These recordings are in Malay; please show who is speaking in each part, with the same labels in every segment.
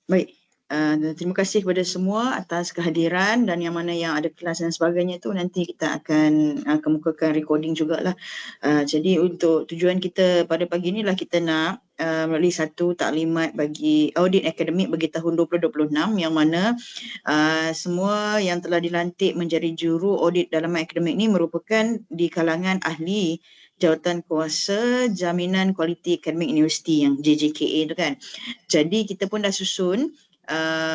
Speaker 1: Baik, terima kasih kepada semua atas kehadiran, dan yang mana yang ada kelas dan sebagainya tu nanti kita akan kemukakan recording jugalah. Jadi untuk tujuan kita pada pagi ni lah kita nak melalui satu taklimat bagi audit akademik bagi tahun 2026, yang mana semua yang telah dilantik menjadi juru audit dalaman akademik ni merupakan di kalangan ahli Jawatan Kuasa Jaminan Kualiti Akademik Universiti, yang JJKA tu kan. Jadi kita pun dah susun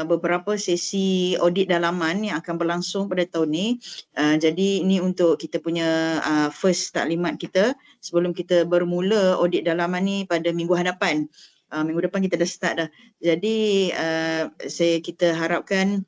Speaker 1: beberapa sesi audit dalaman yang akan berlangsung pada tahun ni. Jadi ini untuk kita punya first taklimat kita sebelum kita bermula audit dalaman ni pada minggu hadapan. Minggu depan kita dah start dah. Jadi kita harapkan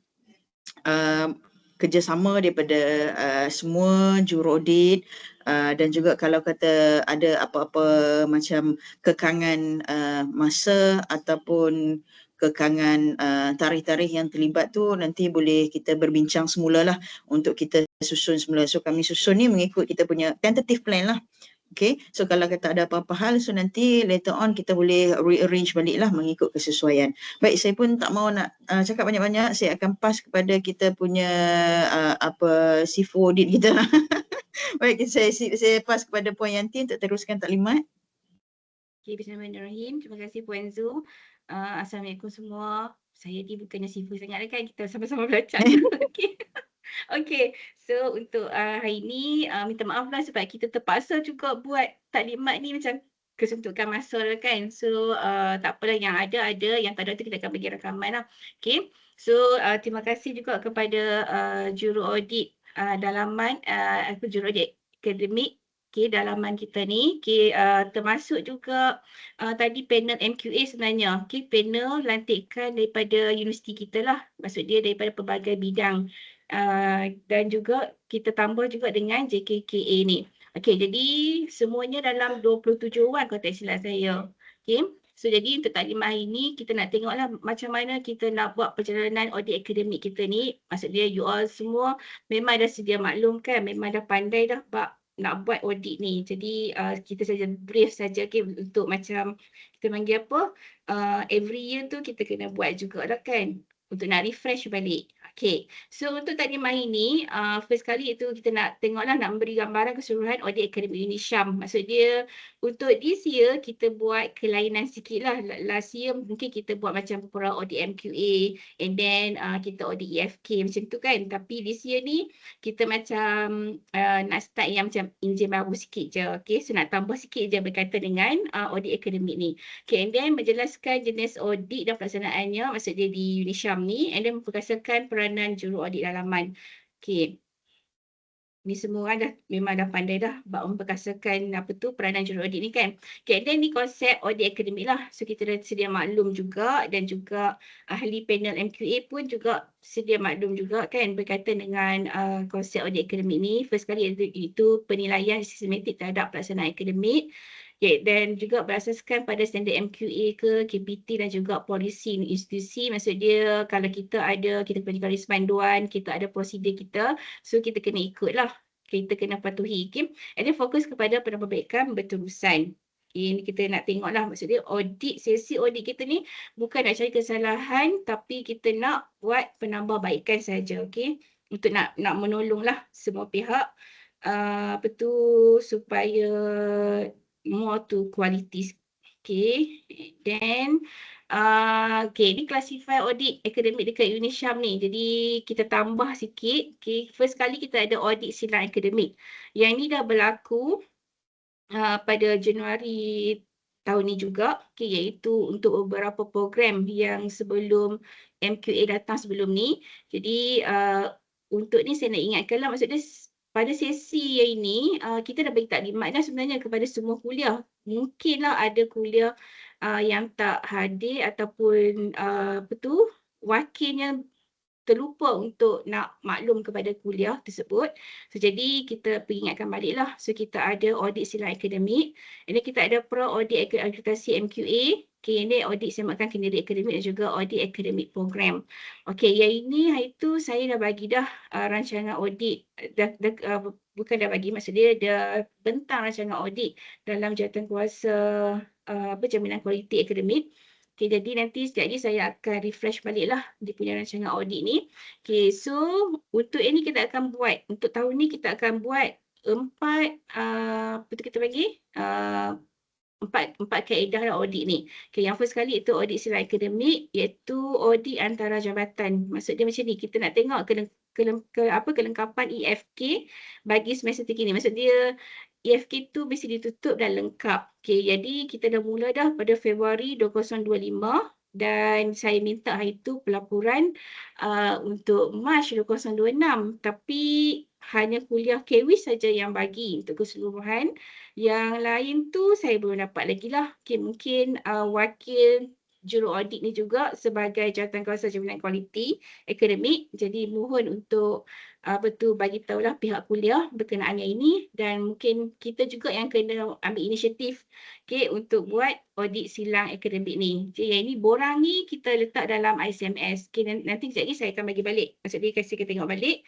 Speaker 1: kerjasama daripada semua juru audit, dan juga kalau kata ada apa-apa macam kekangan masa ataupun kekangan tarikh-tarikh yang terlibat tu, nanti boleh kita berbincang semulalah untuk kita susun semula. So kami susun ni mengikut kita punya tentative plan lah. Okay, so kalau kata ada apa-apa hal, so nanti later on kita boleh rearrange balik lah mengikut kesesuaian. Baik, saya pun tak mau nak cakap banyak-banyak, saya akan pass kepada kita punya Sifu audit kita. Baik, saya pass kepada Puan Yanti untuk teruskan taklimat.
Speaker 2: Okay, bismillahirrahmanirrahim. Terima kasih Puan Zu. Assalamualaikum semua. Saya ni bukannya sifu sangat kan, kita sama-sama belajar. Okay. Okay, so untuk hari ni minta maaf lah sebab kita terpaksa juga buat taklimat ni macam kesuntukan masa lah kan. So tak apalah, yang ada, yang tak ada tu kita akan bagi rakaman lah. Okay, so terima kasih juga kepada juru audit dalaman, juru audit akademik dalaman kita ni. Termasuk juga tadi panel MQA sebenarnya. Panel lantikan daripada universiti kita lah. Maksud dia daripada pelbagai bidang. Dan juga kita tambah juga dengan JKKA ni. Okey, jadi semuanya dalam 27 orang kalau tak silap saya. Okey. So jadi untuk taklimat hari ni kita nak tengoklah macam mana kita nak buat perjalanan audit akademik kita ni. Maksud dia you all semua memang dah sedia maklum kan, memang dah pandai dah bab nak buat audit ni. Jadi kita saja brief saja untuk macam kita panggil apa? Every year tu kita kena buat juga dah kan, untuk nak refresh balik. Okay, so untuk taklimat ini, first kali itu kita nak tengoklah, nak memberi gambaran keseluruhan audit akademik UniSyam. Maksud dia untuk this year kita buat kelainan sikit lah. Last year mungkin kita buat macam pura audit MQA and then kita audit EFK macam tu kan. Tapi this year ni kita macam nak start yang macam enjin baru sikit je. Okay, so nak tambah sikit je berkaitan dengan audit akademik ni. Okay, and then menjelaskan jenis audit dan pelaksanaannya, maksud dia di UniSyam ni, and then memperkasakan peranan juru audit dalaman. Okay. Ni semua orang dah memang dah pandai dah bab memperkasakan peranan juru audit ni kan. Okay, then ni konsep audit akademik lah. So kita dah sedia maklum juga, dan juga ahli panel MQA pun juga sedia maklum juga kan berkaitan dengan konsep audit akademik ni. First kali itu penilaian sistematik terhadap pelaksanaan akademik. Okay, dan juga berasaskan pada standard MQA ke, KPT dan juga polisi institusi. Maksud dia kalau kita punya garis panduan, kita ada prosedur kita, so kita kena ikut lah. Kita kena patuhi. Okay? And then fokus kepada penambahbaikan berterusan. Ini kita nak tengok lah, maksud dia audit, sesi audit kita ni bukan nak cari kesalahan, tapi kita nak buat penambahbaikan saja. Okay? Untuk nak menolong lah semua pihak supaya more to qualities. Okay, then ni classify audit akademik dekat UniSyam ni. Jadi kita tambah sikit. Okay, first kali kita ada audit silang akademik. Yang ni dah berlaku pada Januari tahun ni juga. Okay, iaitu untuk beberapa program yang sebelum MQA datang sebelum ni. Jadi untuk ni saya nak ingatkanlah, maksud dia pada sesi yang ini kita dah bagi taklimat dah sebenarnya kepada semua kuliah. Mungkinlah ada kuliah yang tak hadir ataupun wakilnya terlupa untuk nak maklum kepada kuliah tersebut. So, jadi kita peringatkan baliklah. So kita ada audit silang akademik. Ini kita ada audit akreditasi MQA. Okay, ini audit semakan kinerja akademik dan juga audit akademik program. Okay, yang ini hari tu saya dah bagi dah rancangan audit. Bukan dah bagi, maksud dia dah bentang rancangan audit dalam Jawatan Kuasa Jaminan Kualiti Akademik. Okay, jadi nanti sekejap lagi saya akan refresh balik lah dia punya rancangan audit ni. Okay, so untuk ini kita akan buat, untuk tahun ni kita akan buat 4, apa tu kita bagi? Empat kaedah lah audit ni. Okay, yang first kali itu audit sila akademik, iaitu audit antara jabatan. Maksud dia macam ni, kita nak tengok kelengkapan EFK bagi semester 3 ni. Maksud dia EFK tu mesti ditutup dan lengkap. Okay, jadi kita dah mula dah pada Februari 2025 dan saya minta hari tu pelaporan untuk Mac 2026. Tapi hanya kuliah KWIS saja yang bagi untuk keseluruhan. Yang lain tu saya belum dapat lagi lah. Okay, mungkin wakil juru audit ni juga sebagai jawatankuasa jaminan kualiti akademik. Jadi mohon untuk bagi tahulah pihak kuliah berkenaan yang ini dan mungkin kita juga yang kena ambil inisiatif untuk buat audit silang akademik ni. Jadi yang ini borang ni kita letak dalam ICMS. Nanti sekejap lagi saya akan bagi balik. Maksudnya kasih kita tengok balik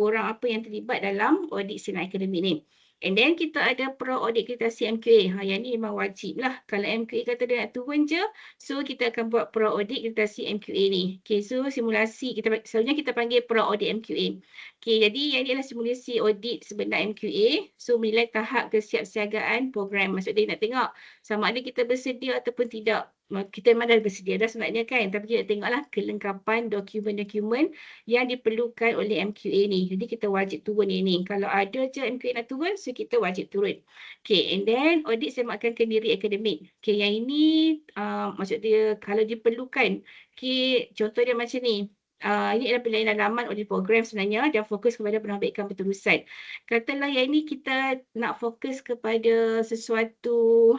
Speaker 2: borang apa yang terlibat dalam audit silang akademik ni. And then kita ada pro audit akreditasi MQA. Yang ni memang wajib lah. Kalau MQA kata dia nak turun je, so kita akan buat pro audit akreditasi MQA ni. Okay, so simulasi, selalunya kita panggil pro audit MQA. Okay, jadi yang ni adalah simulasi audit sebenar MQA. So menilai tahap kesiapsiagaan program. Maksud dia nak tengok sama ada kita bersedia ataupun tidak. Kita memang dah bersedia dah sebenarnya kan. Tapi kita tengoklah kelengkapan dokumen-dokumen yang diperlukan oleh MQA ni. Jadi kita wajib turun ini. Kalau ada je MQA nak turun, so kita wajib turun. Okay, and then audit semakkan kendiri akademik. Okay, yang ini maksud dia kalau diperlukan. Okay, contoh dia macam ni. Ini adalah penilaian dalaman audit program sebenarnya dan fokus kepada penambahbaikan berterusan. Katalah yang ini kita nak fokus kepada sesuatu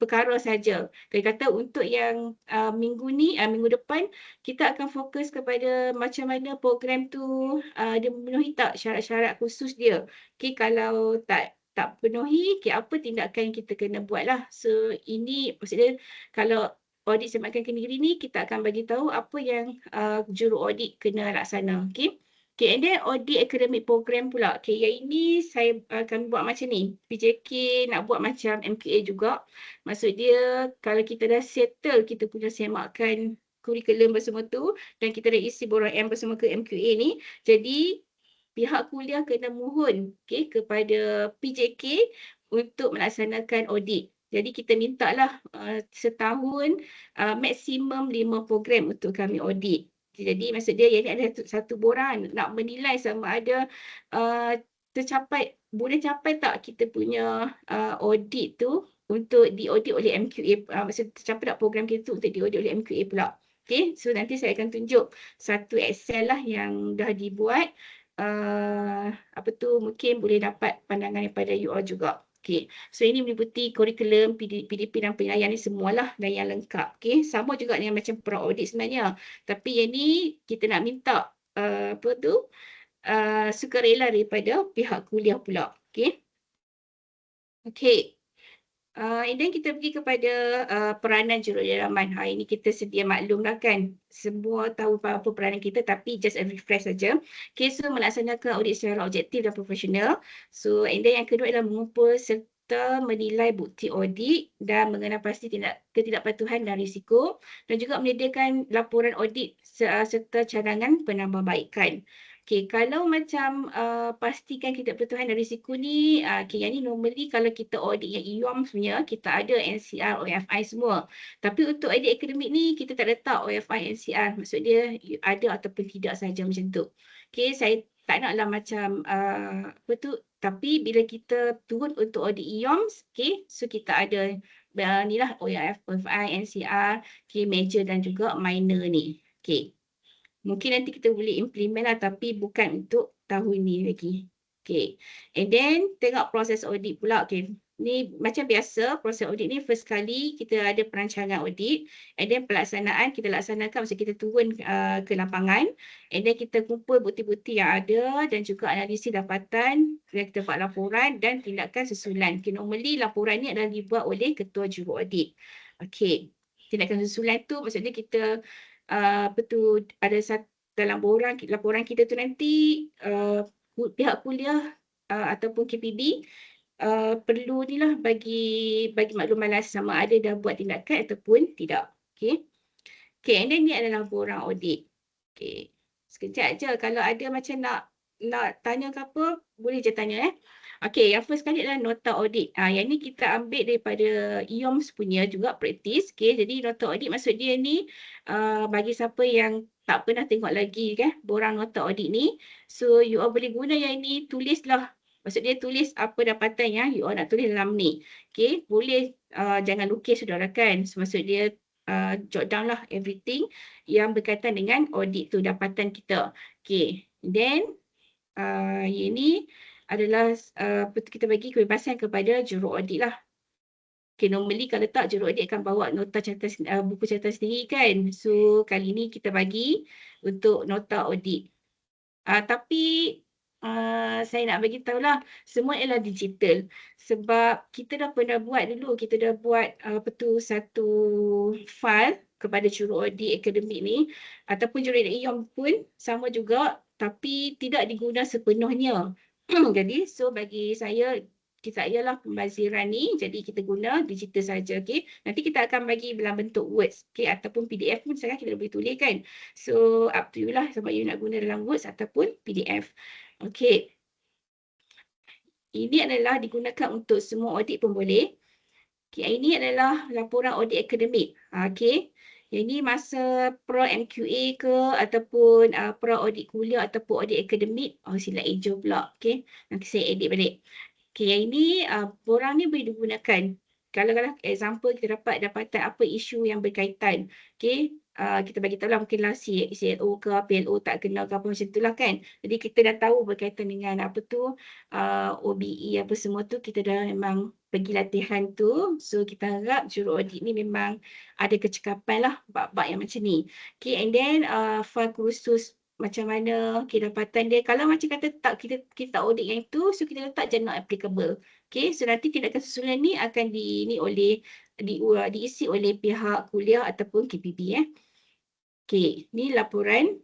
Speaker 2: perkara saja. Kita kata untuk yang minggu depan kita akan fokus kepada macam mana program tu dia memenuhi tak syarat-syarat khusus dia. Okay, kalau tak penuhi, apa tindakan yang kita kena buat lah. So ini maksudnya kalau audit semakkan kendiri ni kita akan bagi tahu apa yang juru audit kena laksana. Okay. Okay, and then audit academic program pula. Okay, yang ini saya akan buat macam ni. PJK nak buat macam MQA juga. Maksud dia kalau kita dah settle kita punya semakan kurikulum bersama tu dan kita dah isi borang M bersama ke MQA ni. Jadi pihak kuliah kena mohon kepada PJK untuk melaksanakan audit. Jadi kita mintalah setahun maksimum 5 program untuk kami audit. Jadi maksud dia yang ini ada satu borang nak menilai sama ada boleh capai tak kita punya audit tu untuk diaudit oleh MQA. Maksud tercapai tak program kita tu untuk diaudit oleh MQA pula. Okay, so nanti saya akan tunjuk satu Excel lah yang dah dibuat. Mungkin boleh dapat pandangan daripada you all juga. Okay, so ini meliputi kurikulum, PDP dan penilaian ni semualah dan yang lengkap. Okay, sama juga dengan macam pro audit sebenarnya. Tapi yang ni kita nak minta sukarela daripada pihak kuliah pula. Okay. Okay. And then kita pergi kepada peranan jurulatman. Ini kita sedia maklum lah kan. Semua tahu apa peranan kita tapi just a refresh saja. Okay, so melaksanakan audit secara objektif dan profesional. So, and then yang kedua adalah mengumpul serta menilai bukti audit dan mengenal pasti ketidakpatuhan dan risiko. Dan juga menyediakan laporan audit serta cadangan penambahbaikan. Okay, kalau macam pastikan ketidakpatuhan dan risiko ni, yang ni normally kalau kita audit yang IOM sebenarnya, kita ada NCR, OFI semua. Tapi untuk audit akademik ni, kita tak letak OFI, NCR. Maksud dia ada ataupun tidak saja macam tu. Okay, saya tak naklah macam tapi bila kita turun untuk audit IOMS, okay, so kita ada ni lah OFI, NCR, okay, major dan juga minor ni. Okay. Mungkin nanti kita boleh implement lah tapi bukan untuk tahun ni lagi. Okay. And then tengok proses audit pula. Okay. Ni macam biasa proses audit ni first kali kita ada perancangan audit. And then pelaksanaan kita laksanakan masa kita turun ke lapangan. And then kita kumpul bukti-bukti yang ada dan juga analisis dapatan. Dan kita buat laporan dan tindakan susulan. Okay. Normally laporan ni adalah dibuat oleh ketua juru audit. Okay. Tindakan susulan tu maksudnya kita ada dalam laporan kita tu nanti pihak kuliah ataupun KPB perlu ni lah bagi makluman sama ada dah buat tindakan ataupun tidak. Okay. Okay, and then ni adalah borang audit. Okay. Sekejap je. Kalau ada macam nak tanya ke apa, boleh je tanya. Okay, yang first kali adalah nota audit. Yang ni kita ambil daripada IOMS punya juga praktis. Okay, jadi nota audit maksud dia ni bagi siapa yang tak pernah tengok lagi kan, borang nota audit ni. So, you all boleh guna yang ni, tulislah. Maksud dia tulis apa dapatan yang you all nak tulis dalam ni. Okay, boleh jangan lukis saudara kan. So, maksud dia jot down lah everything yang berkaitan dengan audit tu, dapatan kita. Okay, then ini adalah kita bagi kebebasan kepada juru audit lah. Okay, normally kalau tak juru audit akan bawa nota catatan, buku catatan sendiri kan. So, kali ni kita bagi untuk nota audit. Tapi saya nak bagi tahu lah, semua ialah digital. Sebab kita dah pernah buat dulu, kita dah buat satu file kepada juru audit akademik ni, ataupun juru audit IOM pun sama juga, tapi tidak diguna sepenuhnya. Jadi, so bagi kita ialah pembaziran ni, jadi kita guna digital saja. Okay? Nanti kita akan bagi dalam bentuk words, okay? Ataupun PDF pun sekarang kita boleh tulis kan. So up to you lah sama you nak guna dalam words ataupun PDF. Okay. Ini adalah digunakan untuk semua audit pun boleh. Okay, ini adalah laporan audit akademik. Okay. Yang ini masa pro MQA ke ataupun pro audit kuliah ataupun audit akademik. Sila hijau pula. Okay. Nanti saya edit balik. Okay, yang ini borang ni boleh digunakan. Kalau example kita dapat dapatan apa isu yang berkaitan. Okay, kita bagi tahu lah mungkin lah CLO ke PLO tak kena ke apa macam tu lah kan. Jadi kita dah tahu berkaitan dengan apa tu OBE apa semua tu, kita dah memang pergi latihan tu. So kita harap juru audit ni memang ada kecekapan lah bab-bab yang macam ni. Okay, and then file kursus macam mana kedapatan dia. Kalau macam kata tak kita tak audit yang itu, so kita letak je not applicable. Okay, so nanti tindakan susulan ni akan diisi oleh pihak kuliah ataupun KPB. Okay, ni laporan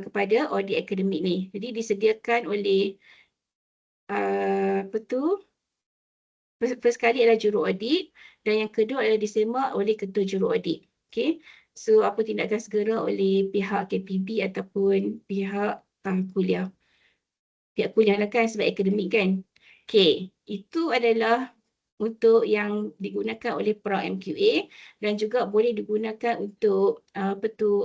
Speaker 2: kepada audit akademik ni. Jadi disediakan oleh first kali adalah juru audit dan yang kedua adalah disemak oleh ketua juru audit. Okay. So, apa tindakan segera oleh pihak KPB ataupun pihak kuliah. Pihak kuliah lah kan sebab akademik kan. Okay, itu adalah untuk yang digunakan oleh pra MQA dan juga boleh digunakan untuk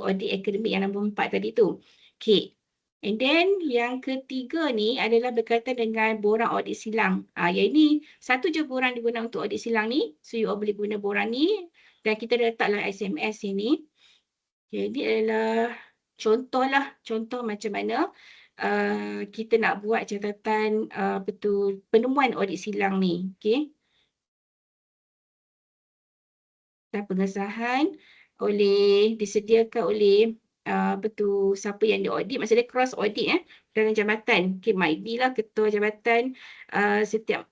Speaker 2: audit akademik yang nombor 4 tadi tu. Okay, and then yang ketiga ni adalah berkaitan dengan borang audit silang. Yang ini satu je borang digunakan untuk audit silang ni. So, you all boleh guna borang ni. Dan kita letaklah SMS ini. Jadi adalah contoh macam mana kita nak buat catatan penemuan audit silang ni. Okay. Dan pengesahan disediakan oleh siapa yang diaudit, maksudnya cross audit dalam jabatan. Okay, MAIDI lah ketua jabatan setiap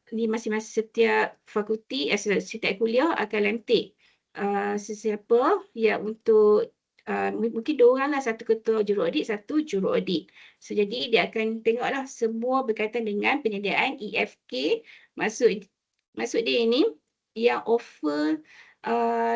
Speaker 2: fakulti, setiap kuliah akan lantik sesiapa yang untuk mungkin 2 orang lah, satu ketua juru audit, satu juru audit. So, jadi dia akan tengoklah semua berkaitan dengan penyediaan EFK. Maksud dia ini yang offer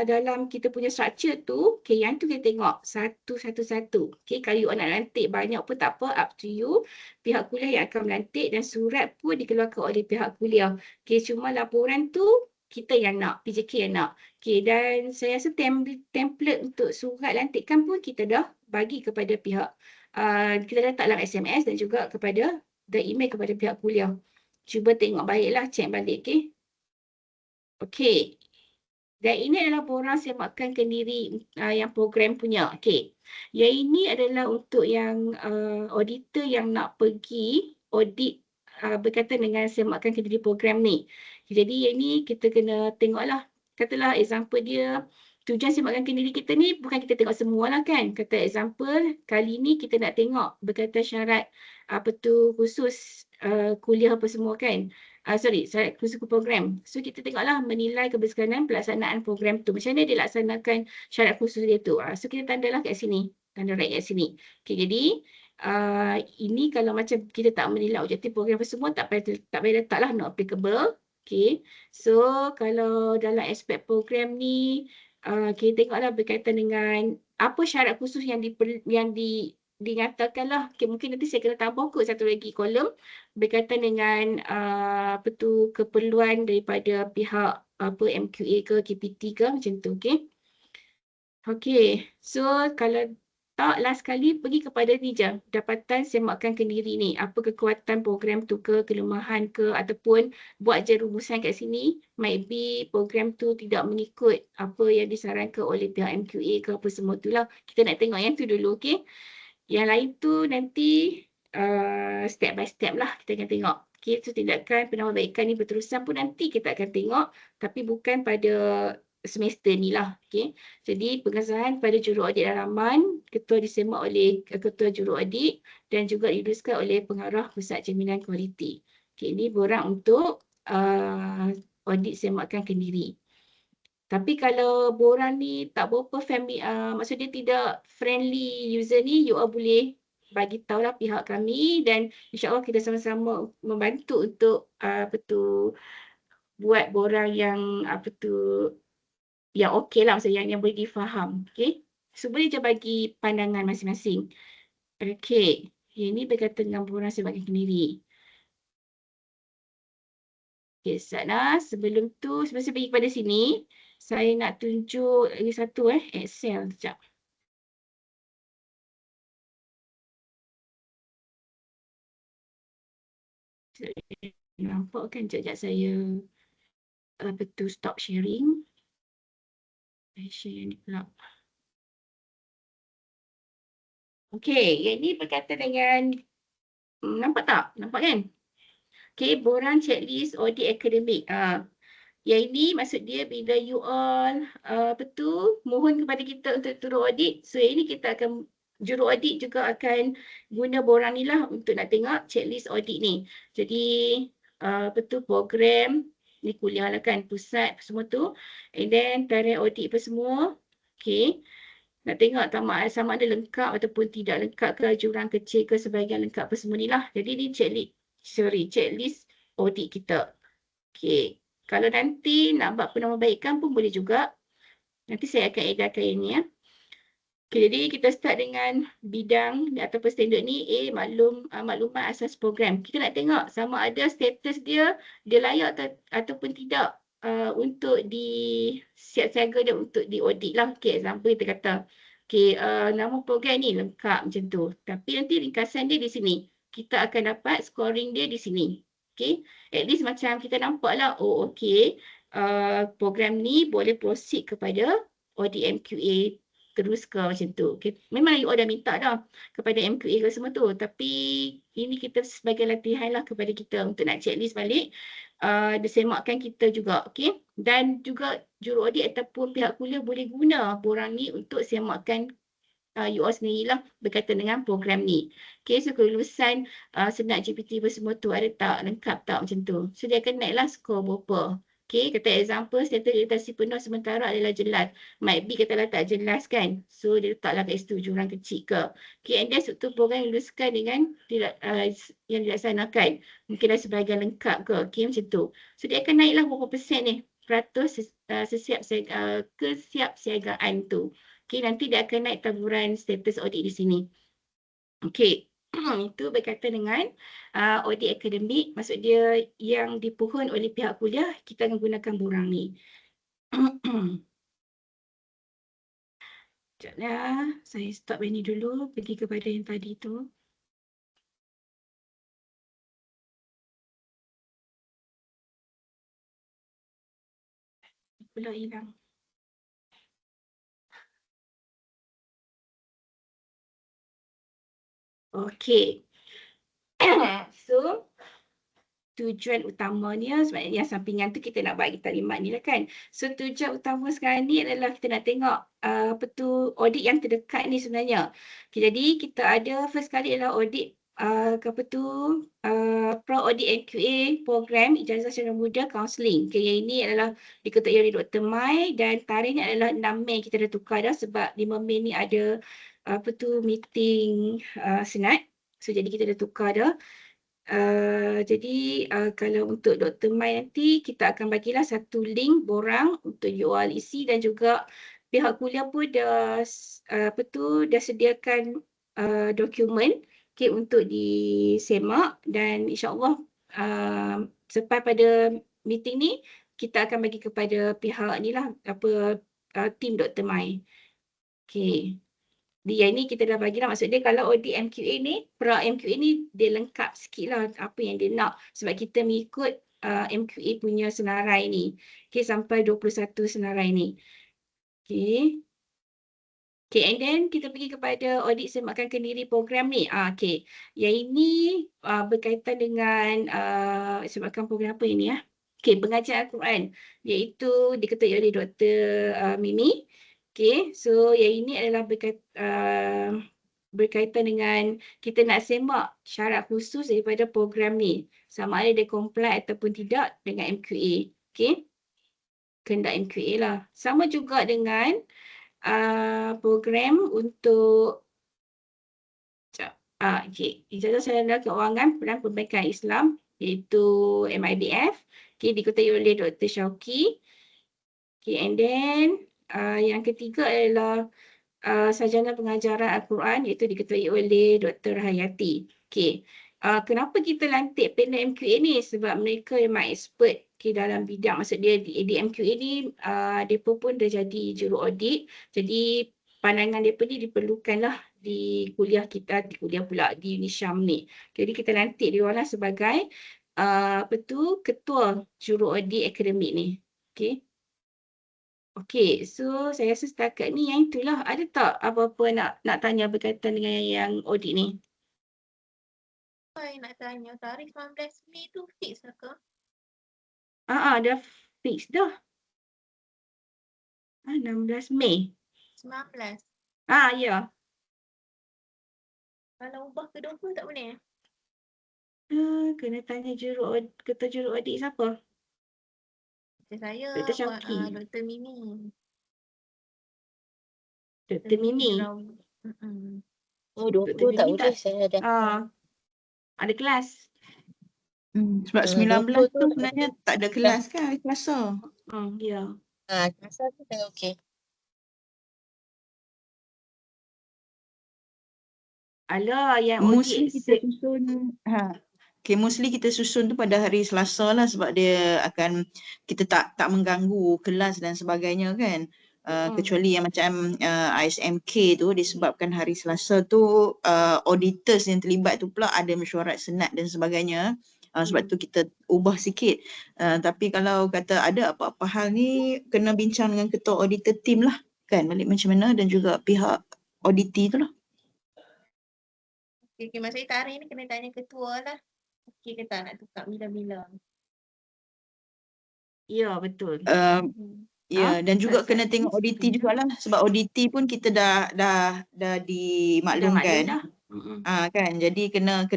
Speaker 2: dalam kita punya structure tu, okay, yang tu kita tengok satu-satu. Okay, kalau you nak lantik banyak pun tak apa, up to you. Pihak kuliah yang akan melantik dan surat pun dikeluarkan oleh pihak kuliah. Okay, cuma laporan tu kita yang nak, PJK yang nak. Okay, dan saya rasa template untuk surat lantikan pun kita dah bagi kepada pihak. Kita letak dalam SMS dan juga kepada email kepada pihak kuliah. Cuba tengok baiklah, cek balik. Okay. Okay. Dan ini adalah borang semakan kendiri yang program punya. Okay. Yang ini adalah untuk yang auditor yang nak pergi audit berkaitan dengan semakan kendiri program ni. Jadi yang ini kita kena tengoklah. Katalah example dia, tujuan semakan kendiri kita ni bukan kita tengok semua lah kan. Kata example, kali ni kita nak tengok berkaitan syarat khusus kuliah apa semua kan. Syarat khusus program. So, kita tengoklah menilai keberkesanan pelaksanaan program tu. Macam mana dia laksanakan syarat khusus dia tu. So, kita tandalah kat sini. Tanda right kat sini. Okay, jadi ini kalau macam kita tak menilai objektif program semua, tak payah letaklah not applicable. Okay, so kalau dalam aspek program ni, kita tengoklah berkaitan dengan apa syarat khusus yang dinyatakan lah. Okay, mungkin nanti saya kena tambah kot satu lagi kolom berkaitan dengan apa tu keperluan daripada pihak apa MQA ke KPT ke macam tu. Okay. Okay, so kalau tak last kali pergi kepada ni je, dapatan semakkan kendiri ni. Apa kekuatan program tu ke, kelemahan ke, ataupun buat je rumusan kat sini. Might be program tu tidak mengikut apa yang disarankan oleh pihak MQA ke apa semua tu lah. Kita nak tengok yang tu dulu, okay? Yang lain tu nanti step by step lah kita akan tengok. Okay, so tindakan penambahbaikan ni berterusan pun nanti kita akan tengok, tapi bukan pada semester ni lah. Okay. Jadi pengesahan pada juru audit dalaman, ketua disemak oleh ketua juru audit dan juga dituliskan oleh pengarah pusat jaminan kualiti. Okay, ini borang untuk audit semakan kendiri. Tapi kalau borang ni tak berapa family, maksudnya tidak friendly user ni, you all boleh bagi tahulah pihak kami dan insya-Allah kita sama-sama membantu untuk apa tu buat borang yang apa tu yang okey lah, maksudnya yang boleh difaham. Okay. So boleh je bagi pandangan masing-masing. Okay. Ini berkaitan dengan borang sebagai kendiri. Okay, sekejap sebelum tu, sebelum saya pergi kepada sini, saya nak tunjuk lagi satu Excel sekejap. Nampak kan sekejap saya apa tu stop sharing. Saya share yang ni pula. Okay, yang ni berkaitan dengan nampak tak? Nampak kan? Okay, borang checklist audit akademik. Yang ini maksud dia bila you all apa tu mohon kepada kita untuk turun audit. So yang ini kita akan juru audit juga akan guna borang ni lah untuk nak tengok checklist audit ni. Jadi apa tu program ni kuliah lah kan pusat semua tu. And then tarikh audit apa semua. Okay. Nak tengok sama ada lengkap ataupun tidak lengkap ke, jurang kecil ke, sebahagian lengkap apa semua ni lah. Jadi ni checklist audit kita. Okay. Kalau nanti nak buat penambahbaikan pun boleh juga. Nanti saya akan edarkan yang ni ya. Okay, jadi kita start dengan bidang ataupun standard ni maklumat asas program. Kita nak tengok sama ada status dia layak ataupun tidak untuk siap siaga dia untuk di audit lah. Okay, example kita kata nama program ni lengkap macam tu. Tapi nanti ringkasan dia di sini. Kita akan dapat scoring dia di sini. Okay, at least macam kita nampak lah, oh okay, program ni boleh proceed kepada audit MQA terus ke macam tu. Okay. Memang you all dah minta dah kepada MQA ke semua tu. Tapi ini kita sebagai latihan lah kepada kita untuk nak checklist balik. Disemakkan kita juga. Okay. Dan juga juru audit ataupun pihak kuliah boleh guna borang ni untuk semakkan you all sendirilah berkaitan dengan program ni. Okay, so kelulusan Senat GPT apa semua tu ada tak, lengkap tak macam tu. So dia akan naiklah skor berapa. Okay, kata example status iritasi penuh sementara adalah jelas. Might be katalah tak jelas kan. So dia letaklah kat situ jurang kecil ke. Okay, and then struktur program luluskan dengan yang dilaksanakan. Mungkin dah sebahagian lengkap ke. Okay, macam tu. So dia akan naiklah berapa persen ni. Peratus kesiapsiagaan tu. Okay, nanti dia akan naik taburan status audit di sini. Okay, itu berkaitan dengan audit akademik. Maksud dia yang dipohon oleh pihak kuliah, kita akan gunakan borang ni. Sekejaplah, saya stop ini dulu, pergi kepada yang tadi tu. Pula hilang. Okay. So, tujuan utamanya sebenarnya yang sampingan tu kita nak bagi taklimat ni lah kan. So tujuan utama sekarang ni adalah kita nak tengok apa tu audit yang terdekat ni sebenarnya. Okay, jadi kita ada first kali adalah audit apa tu Pro Audit NQA program ijazah secara muda counselling. Okay, yang ini adalah diketuai oleh Dr. Mai dan tarikhnya adalah 6 Mei kita dah tukar dah sebab 5 Mei ni ada apa tu meeting senat. So jadi kita dah tukar dah. Jadi kalau untuk Dr. Mai nanti kita akan bagilah satu link borang untuk you all isi, dan juga pihak kuliah pun dah dah sediakan dokumen untuk disemak, dan insya-Allah selepas pada meeting ni kita akan bagi kepada pihak ni lah tim Dr. Mai. Okey. Yang ni kita dah bagilah, maksud dia kalau audit MQA ni, pra MQA ni dia lengkap sikit lah apa yang dia nak, sebab kita mengikut MQA punya senarai ni. Sampai 21 senarai ni. And then kita pergi kepada audit semakan kendiri program ni. Yang ini berkaitan dengan semakan program apa ini ya? Pengajian Al-Quran, iaitu diketuai oleh Dr. Mimi. So yang ini adalah berkaitan dengan kita nak semak syarat khusus daripada program ni, sama ada dia comply ataupun tidak dengan MQA. Kehendak MQA lah. Sama juga dengan program untuk Ijazah Sarjana Keuangan dan Perbankan Islam, iaitu MIBF, diketuai oleh Dr. Syauqi. And then yang ketiga adalah Sarjana Pengajaran Al-Quran, iaitu diketuai oleh Dr. Hayati. Kenapa kita lantik panel MQA ni? Sebab mereka memang expert dalam bidang, maksud dia di MQA ni mereka pun dah jadi juru audit, jadi pandangan mereka ni diperlukanlah di kuliah kita, di UniSyam ni. Jadi kita lantik dia orang sebagai ketua juru audit akademik ni. So saya rasa setakat ni yang itulah. Ada tak apa-apa nak tanya berkaitan dengan yang audit ni?
Speaker 3: Saya nak tanya, tarikh 19 Mei tu fix lah ke?
Speaker 2: Dah fix dah. 16 Mei.
Speaker 3: 19.
Speaker 2: Ya.
Speaker 3: Kalau ubah ke 20 tak boleh?
Speaker 2: Kena tanya ketua juru audit siapa?
Speaker 3: Saya
Speaker 2: Dr. Syauqi.
Speaker 3: Dr. Mimi.
Speaker 2: Dr. Mimi.
Speaker 4: Oh, 20 tak boleh, saya ada.
Speaker 2: Ada kelas.
Speaker 1: Sebab 19 tu sebenarnya tak ada kelas kan, hari Selasa.
Speaker 2: Ya.
Speaker 4: Masa tu saya okey.
Speaker 2: Alah, yang
Speaker 1: Mostly
Speaker 2: audit.
Speaker 1: kita susun mostly kita susun tu pada hari Selasa lah, sebab dia akan kita tak mengganggu kelas dan sebagainya kan. Kecuali yang macam ISMK tu disebabkan hari Selasa tu auditors yang terlibat tu pula ada mesyuarat senat dan sebagainya. Sebab tu kita ubah sikit. Tapi kalau kata ada apa-apa hal ni, kena bincang dengan ketua auditor team lah kan, balik macam mana, dan juga pihak auditi tu lah.
Speaker 3: Masa tarikh ni kena tanya ketua lah. Okey ke tak nak tukar bila-bila?
Speaker 2: Ya, betul.
Speaker 1: Dan juga kena tengok auditi jugalah, sebab auditi pun kita dah dimaklumkan. Kan, jadi kena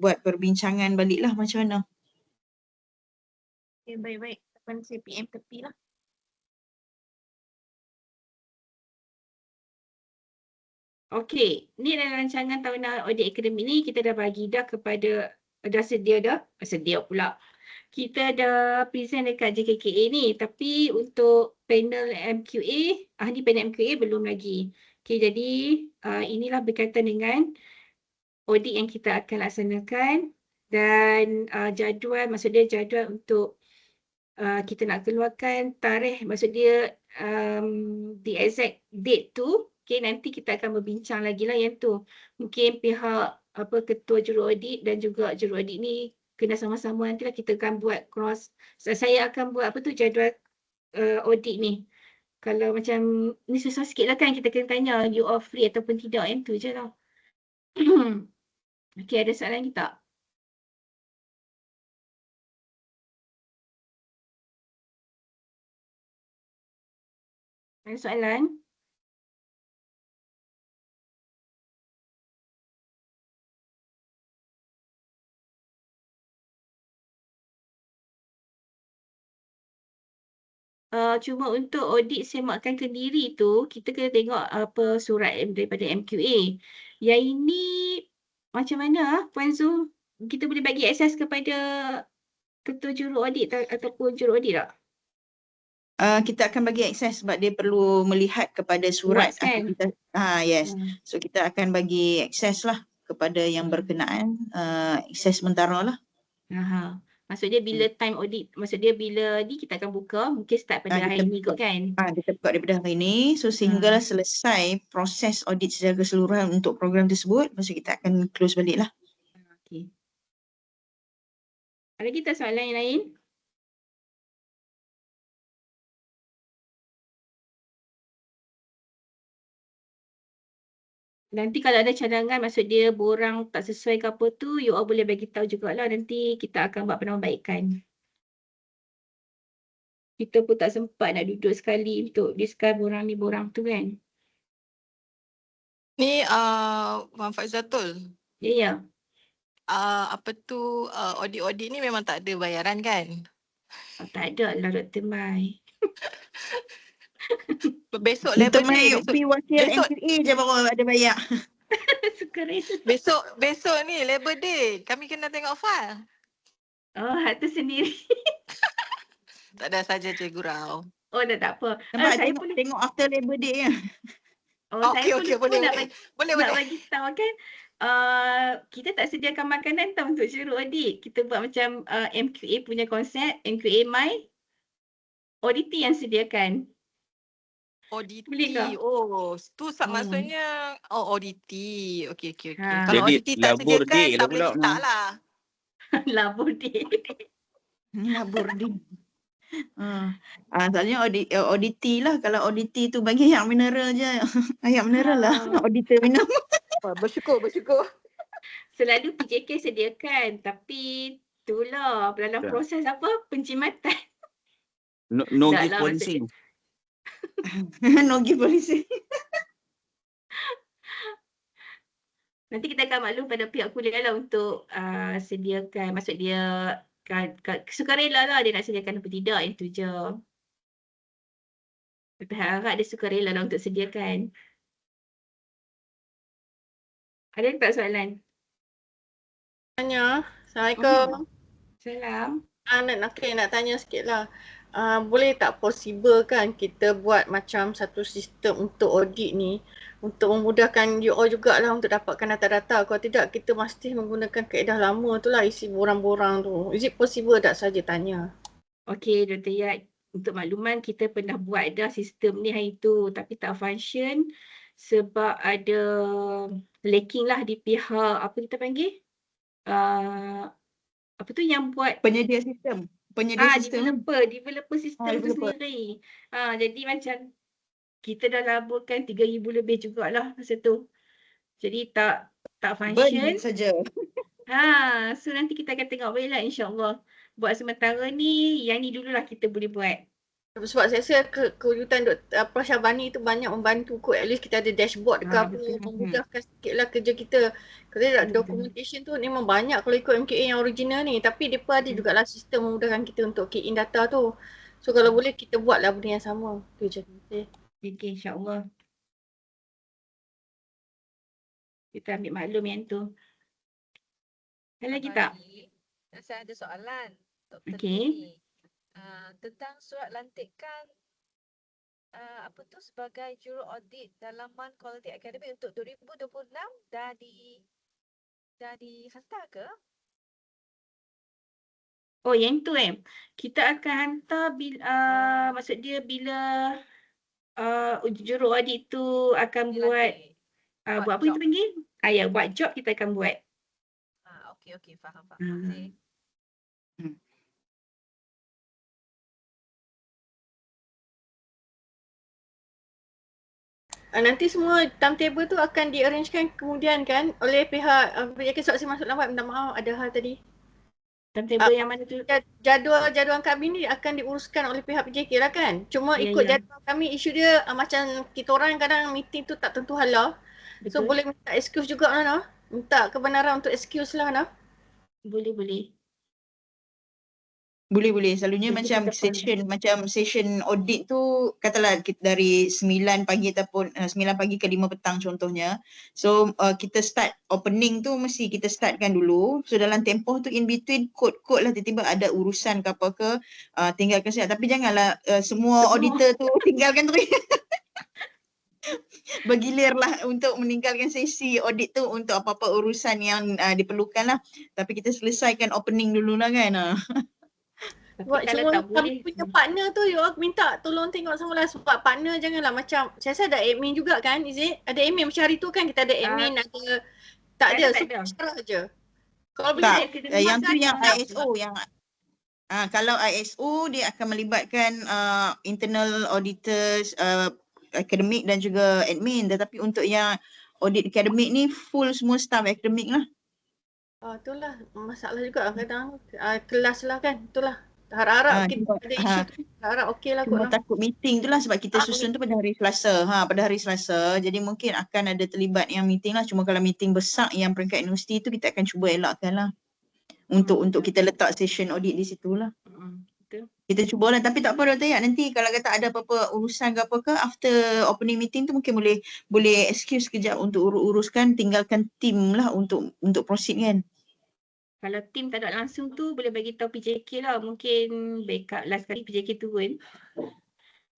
Speaker 1: buat perbincangan baliklah macam mana.
Speaker 3: Baik-baik. Akan saya PM tepi lah.
Speaker 2: Ni dalam rancangan tahunan audit akademik ni kita dah bagi sedia pula. Kita dah present dekat JKKA ni, tapi untuk panel MQA, ahli panel MQA belum lagi. Jadi inilah berkaitan dengan audit yang kita akan laksanakan, dan jadual untuk kita nak keluarkan tarikh, maksud dia the exact date tu. Nanti kita akan berbincang lagi lah yang tu. Mungkin pihak ketua juru audit dan juga juru audit ni kena sama-sama, nantilah kita akan buat saya akan buat jadual audit ni. Kalau macam ni susah sikit lah kan, kita kena tanya you all free ataupun tidak, yang tu je lah. Ada soalan lagi tak? Ada soalan? Cuma untuk audit semakan kendiri tu, kita kena tengok surat daripada MQA. Yang ini macam mana Puan Zul? kita boleh bagi akses kepada ketua juru audit ataupun juru audit tak?
Speaker 1: Kita akan bagi akses sebab dia perlu melihat kepada surat
Speaker 2: Notes kan?
Speaker 1: aktivitas. Yes.
Speaker 2: Hmm.
Speaker 1: So kita akan bagi akses lah kepada yang berkenaan, akses sementara lah.
Speaker 2: Aha. Maksudnya bila time audit, maksudnya bila ni kita akan buka, mungkin start pada hari ni kot kan?
Speaker 1: Kita buka daripada hari ini, so sehinggalah selesai proses audit secara keseluruhan untuk program tersebut, lepas tu kita akan close balik lah.
Speaker 2: Okay. Ada kita soalan yang lain? Nanti kalau ada cadangan, maksud dia borang tak sesuai ke apa tu, you all boleh bagi tahu jugalah, nanti kita akan buat penambahbaikan. Kita pun tak sempat nak duduk sekali untuk discuss borang ni borang tu kan.
Speaker 5: Ni Wan Faizatul.
Speaker 2: Ya.
Speaker 5: Apa tu audit-audit ni memang tak ada bayaran kan?
Speaker 2: Tak ada lah Dr. Mai.
Speaker 5: Besok Labor Day.
Speaker 1: Pergi wakil
Speaker 5: besok-
Speaker 1: NQA je baru ada bayar.
Speaker 2: Sukarela.
Speaker 5: Besok ni Labor Day. Kami kena tengok file.
Speaker 2: Oh, hak tu sendiri.
Speaker 5: Tak ada saja Cikgu Rao.
Speaker 2: Oh, dah tak apa.
Speaker 1: Nampak
Speaker 2: Saya
Speaker 1: tengok after Labor Day kan.
Speaker 2: Saya
Speaker 5: Okey,
Speaker 2: pun
Speaker 5: boleh.
Speaker 2: nak
Speaker 5: Boleh.
Speaker 2: bagi tahu kan. Kita tak sediakan makanan tau untuk juru audit. Kita buat macam MQA punya konsep, MQA My. Auditing yang sediakan.
Speaker 5: ODT.
Speaker 2: Boleh ke?
Speaker 5: Oh, tu maksudnya ODT. Okey.
Speaker 2: Ha.
Speaker 5: Kalau
Speaker 6: Jadi,
Speaker 5: ODT tak
Speaker 6: labor
Speaker 5: sediakan,
Speaker 6: day
Speaker 5: tak
Speaker 6: lah
Speaker 5: boleh
Speaker 6: pula,
Speaker 5: minta
Speaker 6: Mam.
Speaker 5: lah.
Speaker 2: Labor day.
Speaker 1: Labor Day. Soalnya ODT lah. Kalau ODT tu bagi yang mineral je. Yang mineral lah. Auditor minum.
Speaker 5: Bersyukur.
Speaker 2: Selalu PJK sediakan. Tapi itulah dalam
Speaker 6: Ya.
Speaker 2: proses apa? Pencimatan.
Speaker 6: No
Speaker 2: Tak
Speaker 6: give
Speaker 2: lah,
Speaker 6: policy.
Speaker 1: No give policy.
Speaker 2: Nanti kita akan maklum pada pihak kuliah lah untuk sediakan. Maksud dia sukarela lah dia nak sediakan apa tidak. Itu je. Tapi harap dia sukarela lah untuk sediakan. Ada tak soalan?
Speaker 3: Tanya. Assalamualaikum.
Speaker 2: Salam.
Speaker 3: Nak tanya sikit lah. Boleh tak possible kan kita buat macam satu sistem untuk audit ni untuk memudahkan you all jugalah untuk dapatkan data-data. Kalau tidak kita mesti menggunakan kaedah lama tu lah isi borang-borang tu. Is it possible tak saja tanya?
Speaker 2: Okey Dr. Yat, untuk makluman kita pernah buat dah sistem ni hari tu tapi tak function sebab ada lacking lah di pihak apa kita panggil? Apa tu yang buat
Speaker 1: Penyedia sistem.
Speaker 2: developer sistem tu
Speaker 1: developer.
Speaker 2: sendiri. Jadi macam kita dah laburkan 3,000 lebih jugalah masa tu. Jadi tak function.
Speaker 1: Burn saja.
Speaker 2: So nanti kita akan tengok balik lah insya-Allah. Buat sementara ni, yang ni dululah kita boleh buat.
Speaker 3: Sebab saya rasa kewujudan Dr. Syabani tu banyak membantu kot. At least kita ada dashboard ke apa,
Speaker 2: betul.
Speaker 3: memudahkan sikit lah kerja kita. Kalau tidak
Speaker 2: Betul.
Speaker 3: documentation tu memang banyak kalau ikut MKA yang original ni. Tapi mereka ada jugalah sistem memudahkan kita untuk key in data tu. So kalau boleh kita buatlah benda yang sama. Tu je.
Speaker 2: Okey, insya-Allah. Kita ambil maklum yang tu. Ada lagi tak?
Speaker 7: Saya ada soalan. Dr.
Speaker 2: Okey.
Speaker 7: Tini. Tentang surat lantikan apa tu sebagai juru audit dalaman Quality Academy untuk 2026 dah dihantar ke?
Speaker 2: Oh, yang tu kita akan hantar maksud dia bila juru audit tu akan buat buat apa
Speaker 7: job.
Speaker 2: kita panggil? Ya, buat job kita akan buat.
Speaker 7: Okey, faham. Terima kasih.
Speaker 3: Nanti semua timetable tu akan di-arrangekan kemudian kan oleh pihak PJK. Sebab saya masuk lambat, minta maaf ada hal tadi.
Speaker 2: Timetable yang mana tu?
Speaker 3: Jadual kami ni akan diuruskan oleh pihak PJK lah kan. Cuma
Speaker 2: Ya,
Speaker 3: ikut
Speaker 2: ya.
Speaker 3: jadual kami, isu dia macam kita orang kadang meeting tu tak tentu hala. So
Speaker 2: Betul.
Speaker 3: boleh minta excuse juga Nana. Minta kebenaran untuk excuse lah Nana.
Speaker 2: Boleh.
Speaker 1: Boleh. Selalunya
Speaker 2: Jadi
Speaker 1: macam session audit tu katalah dari 9 pagi ataupun 9 pagi ke 5 petang contohnya. So kita start opening tu mesti kita startkan dulu. So dalam tempoh tu in between kod-kod lah tiba-tiba ada urusan ke apa ke tinggalkan siap. Tapi janganlah semua auditor tu tinggalkan tu. Bergilirlah untuk meninggalkan sesi audit tu untuk apa-apa urusan yang diperlukan lah. Tapi kita selesaikan opening dulu lah kan.
Speaker 2: Tapi
Speaker 3: Buat
Speaker 2: kalau
Speaker 3: semua
Speaker 2: tak
Speaker 3: kami
Speaker 2: boleh,
Speaker 3: punya partner tu you all minta tolong tengok semula sebab partner janganlah macam saya rasa ada admin juga kan, is it? Ada admin macam hari tu kan kita ada admin ada tak ada,
Speaker 2: tak
Speaker 3: so
Speaker 2: ada.
Speaker 3: syarah je. Kalau
Speaker 2: Kita
Speaker 3: boleh
Speaker 1: Tak,
Speaker 2: kena
Speaker 1: yang tu
Speaker 2: makan,
Speaker 1: yang
Speaker 2: tak
Speaker 1: ISO yang kalau ISO dia akan melibatkan internal auditors, akademik dan juga admin. Tetapi untuk yang audit akademik ni full semua staff akademik lah.
Speaker 3: Itulah masalah juga kadang kelas lah kan, itulah. Harap-harap kita ada isu tu, harap okey lah kot
Speaker 1: Cuma
Speaker 3: lah.
Speaker 1: takut meeting tu lah sebab kita susun tu pada hari Selasa. Pada hari Selasa. Jadi mungkin akan ada terlibat yang meeting lah. Cuma kalau meeting besar yang peringkat universiti tu kita akan cuba elakkan lah. Untuk kita letak session audit di situ lah.
Speaker 2: Betul.
Speaker 1: Kita cubalah tapi tak apa Dr. Yat, nanti kalau kata ada apa-apa urusan ke apa ke after opening meeting tu mungkin boleh excuse sekejap untuk uruskan, tinggalkan team lah untuk proceed kan.
Speaker 2: Kalau tim tak ada langsung tu boleh bagi tahu PJK lah, mungkin backup last kali PJK turun.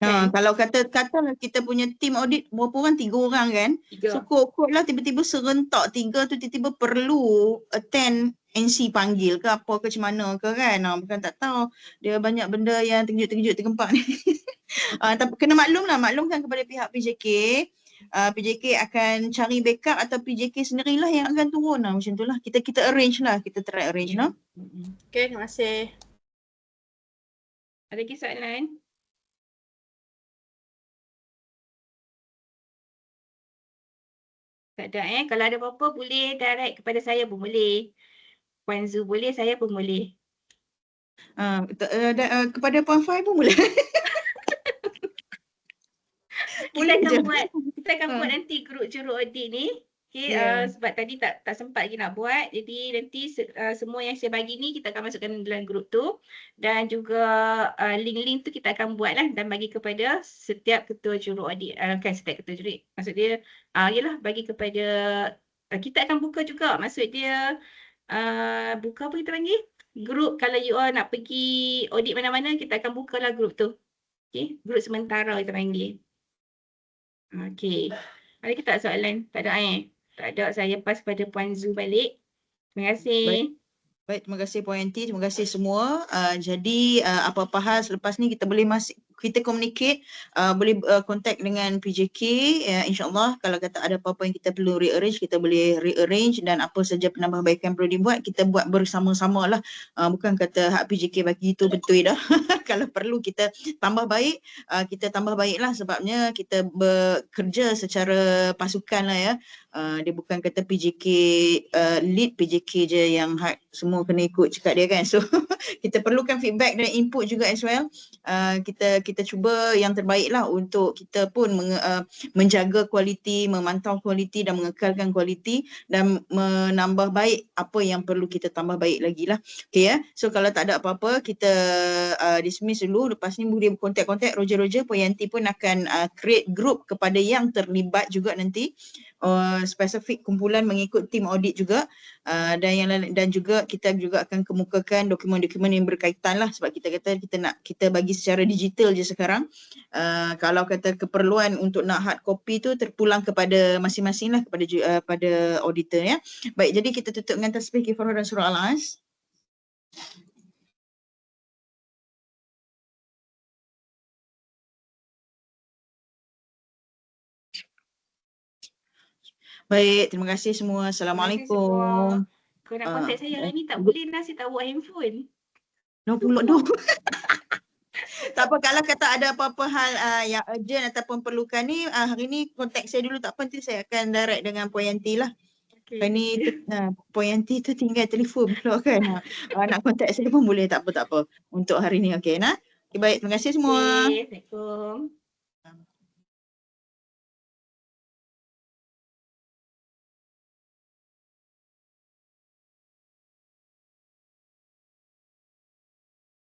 Speaker 2: Kan?
Speaker 1: Kalau katalah kita punya team audit berapa orang? 3 orang kan.
Speaker 2: 3.
Speaker 1: So kod lah tiba-tiba serentak 3 tu tiba-tiba perlu attend NC panggil ke apa ke macam mana ke kan. Bukan tak tahu. Dia banyak benda yang terkejut-terkejut terkempak ni. Tapi kena maklumkan kepada pihak PJK. PJK akan cari backup atau PJK sendirilah yang akan turun lah. Macam tu lah. Kita arrange lah. Kita try arrange lah.
Speaker 3: Okay, terima kasih.
Speaker 2: Ada lagi soalan? Tak ada Kalau ada apa-apa boleh direct kepada saya pun boleh. Puan Zu boleh, saya pun boleh.
Speaker 1: Kepada Puan Fai pun boleh.
Speaker 2: Kita akan buat nanti grup juru audit ni. Okay, sebab tadi tak sempat lagi nak buat. Jadi nanti semua yang saya bagi ni kita akan masukkan dalam grup tu. Dan juga link-link tu kita akan buat lah dan bagi kepada setiap ketua juru audit. Setiap ketua juru. Maksud dia, yelah bagi kepada, kita akan buka juga. Maksud dia, buka apa kita panggil? Grup kalau you all nak pergi audit mana-mana, kita akan buka lah grup tu. Okay, grup sementara kita panggil. Okay. Ada ke tak soalan? Tak ada Tak ada, saya pass pada Puan Zu balik. Terima kasih.
Speaker 1: Baik, terima kasih Puan Yanti, terima kasih semua. Jadi apa-apa hal selepas ni kita boleh kita communicate, boleh contact dengan PJK, insyaAllah kalau kata ada apa-apa yang kita perlu rearrange, kita boleh rearrange dan apa saja penambahbaikan perlu dibuat, kita buat bersama-sama lah. Bukan kata hak PJK bagi itu betul dah. Kalau perlu kita tambah baik, kita tambah baik lah sebabnya kita bekerja secara pasukan lah ya. Dia bukan kata PJK lead PJK je yang semua kena ikut cakap dia kan. So kita perlukan feedback dan input juga as well. Kita cuba yang terbaik lah untuk kita pun menjaga kualiti, memantau kualiti dan mengekalkan kualiti dan menambah baik apa yang perlu kita tambah baik lagi lah. Okay ya. So kalau tak ada apa-apa kita dismiss dulu. Lepas ni boleh kontak-kontak Roger. Puan Yanti pun akan create group kepada yang terlibat juga nanti. Spesifik kumpulan mengikut tim audit juga dan juga kita juga akan kemukakan dokumen-dokumen yang berkaitan lah sebab kita kata kita bagi secara digital je sekarang. Kalau kata keperluan untuk nak hard copy tu terpulang kepada masing-masing lah pada auditor ya. Baik, jadi kita tutup dengan tasbih kifarah dan surah Al-As. Baik, terima kasih semua. Assalamualaikum.
Speaker 2: Kau nak kontak saya hari ni tak boleh nasi tak buat handphone.
Speaker 1: No pula doh. Tak apa, kalau kata ada apa-apa hal yang urgent ataupun perlukan ni, hari ni kontak saya dulu tak apa, nanti saya akan direct dengan Puan Yanti lah. Hari ni Puan Yanti tu tinggal telefon pula kan. Nak kontak saya pun boleh, tak apa. Untuk hari ni okey nah. Okay, baik, terima kasih semua.
Speaker 2: Assalamualaikum.